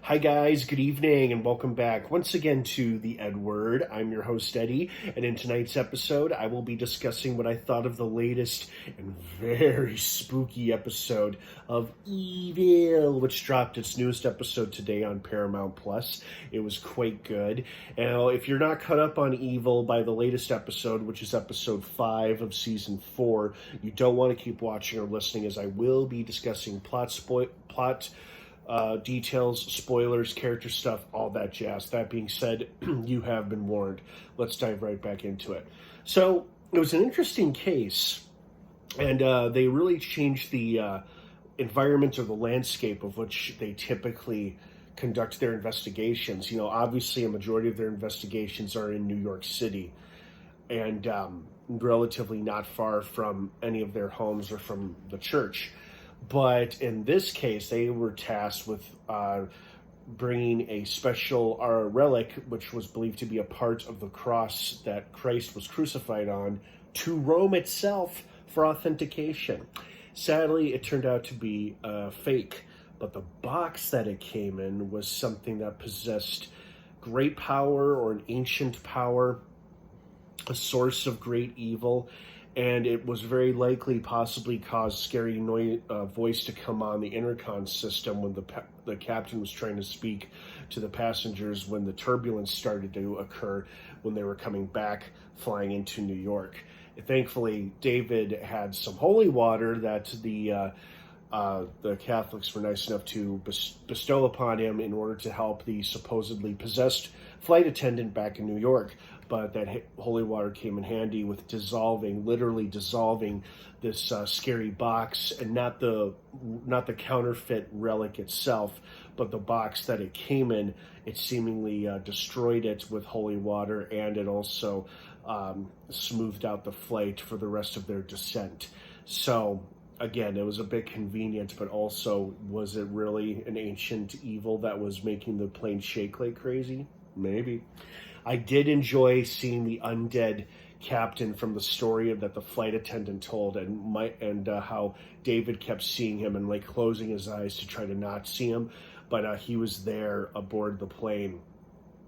Hi guys, good evening and welcome back once again to the EdWord. I'm your host Eddie, and in tonight's episode I will be discussing what I thought of the latest and very spooky episode of Evil, which dropped its newest episode today on Paramount Plus. It was quite good. Now, if you're not caught up on Evil by the latest episode, which is episode 5 of season 4, you don't want to keep watching or listening, as I will be discussing plot details, spoilers, character stuff, all that jazz. That being said, you have been warned. Let's dive right back into it. So, it was an interesting case, and they really changed the environment or the landscape of which they typically conduct their investigations. You know, obviously a majority of their investigations are in New York City, and relatively not far from any of their homes or from the church. But in this case, they were tasked with bringing a special relic, which was believed to be a part of the cross that Christ was crucified on, to Rome itself for authentication. Sadly, it turned out to be fake, but the box that it came in was something that possessed great power or an ancient power, a source of great evil. And it was very likely possibly caused scary voice to come on the intercom system when the captain was trying to speak to the passengers when the turbulence started to occur when they were coming back flying into New York. Thankfully, David had some holy water that the Catholics were nice enough to bestow upon him in order to help the supposedly possessed flight attendant back in New York. But that holy water came in handy with literally dissolving this scary box, and not the counterfeit relic itself, but the box that it came in. It seemingly destroyed it with holy water, and it also smoothed out the flight for the rest of their descent. So again, it was a bit convenient, but also, was it really an ancient evil that was making the plane shake like crazy? Maybe. I did enjoy seeing the undead captain from the story that the flight attendant told, and how David kept seeing him and like closing his eyes to try to not see him, but he was there aboard the plane,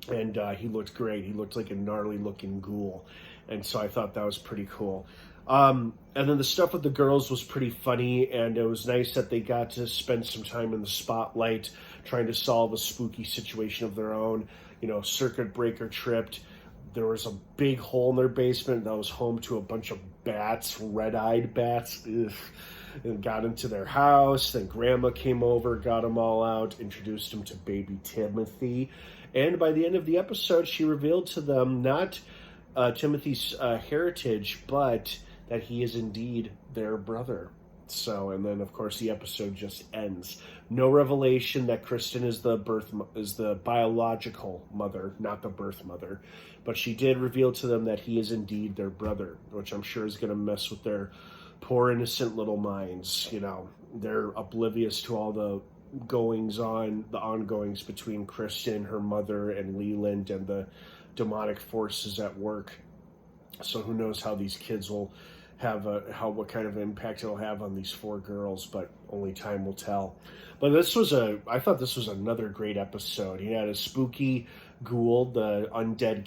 and he looked great. He looked like a gnarly looking ghoul, and so I thought that was pretty cool. And then the stuff with the girls was pretty funny, and it was nice that they got to spend some time in the spotlight trying to solve a spooky situation of their own. You know, circuit breaker tripped. There was a big hole in their basement that was home to a bunch of bats, red-eyed bats, and got into their house. Then Grandma came over, got them all out, introduced them to baby Timothy. And by the end of the episode, she revealed to them not Timothy's heritage, but that he is indeed their brother. So, and then of course the episode just ends. No revelation that Kristen is the biological mother, not the birth mother. But she did reveal to them that he is indeed their brother, which I'm sure is going to mess with their poor innocent little minds. You know, they're oblivious to all the ongoings between Kristen, her mother, and Leland, and the demonic forces at work. So who knows how these kids will have what kind of impact it'll have on these 4 girls, but only time will tell. But I thought this was another great episode. He had a spooky ghoul, the undead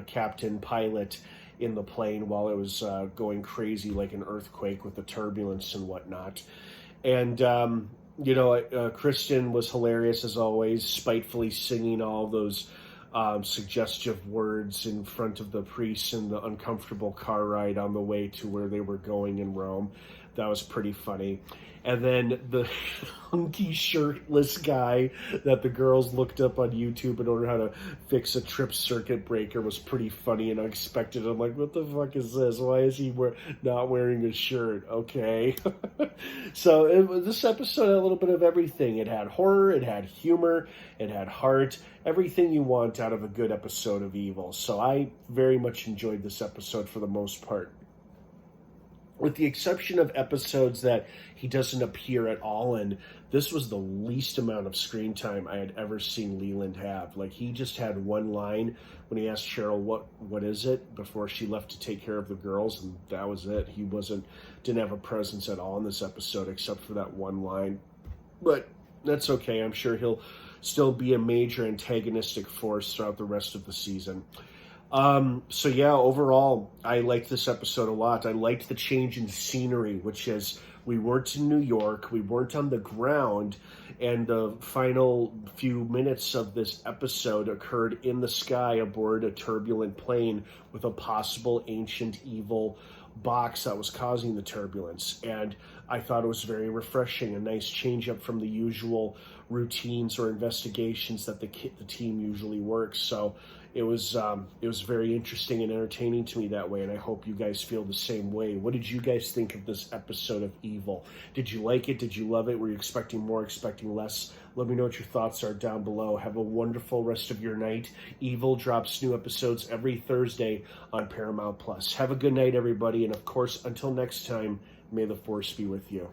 captain pilot in the plane while it was going crazy like an earthquake with the turbulence and whatnot. And Kristen was hilarious as always, spitefully singing all those suggestive words in front of the priest in the uncomfortable car ride on the way to where they were going in Rome. That was pretty funny. And then the hunky shirtless guy that the girls looked up on YouTube in order how to fix a trip circuit breaker was pretty funny and unexpected. I'm like, what the fuck is this? Why is he not wearing a shirt? Okay. So this episode had a little bit of everything. It had horror, it had humor, it had heart, everything you want out of a good episode of Evil. So I very much enjoyed this episode for the most part, with the exception of episodes that he doesn't appear at all in. This was the least amount of screen time I had ever seen Leland have. Like, he just had one line when he asked Cheryl, what is it, before she left to take care of the girls, and that was it. He didn't have a presence at all in this episode except for that one line. But That's okay. I'm sure he'll still be a major antagonistic force throughout the rest of the season. So yeah, overall, I liked this episode a lot. I liked the change in scenery, which is we weren't in New York, we weren't on the ground, and the final few minutes of this episode occurred in the sky aboard a turbulent plane with a possible ancient evil box that was causing the turbulence. And I thought it was very refreshing, a nice change up from the usual routines or investigations that the team usually works. So it was very interesting and entertaining to me that way, and I hope you guys feel the same way. What did you guys think of this episode of Evil? Did you like it? Did you love it? Were you expecting more, expecting less? Let me know what your thoughts are down below. Have a wonderful rest of your night. Evil drops new episodes every Thursday on Paramount Plus. Have a good night, everybody, and of course, until next time, may the Force be with you.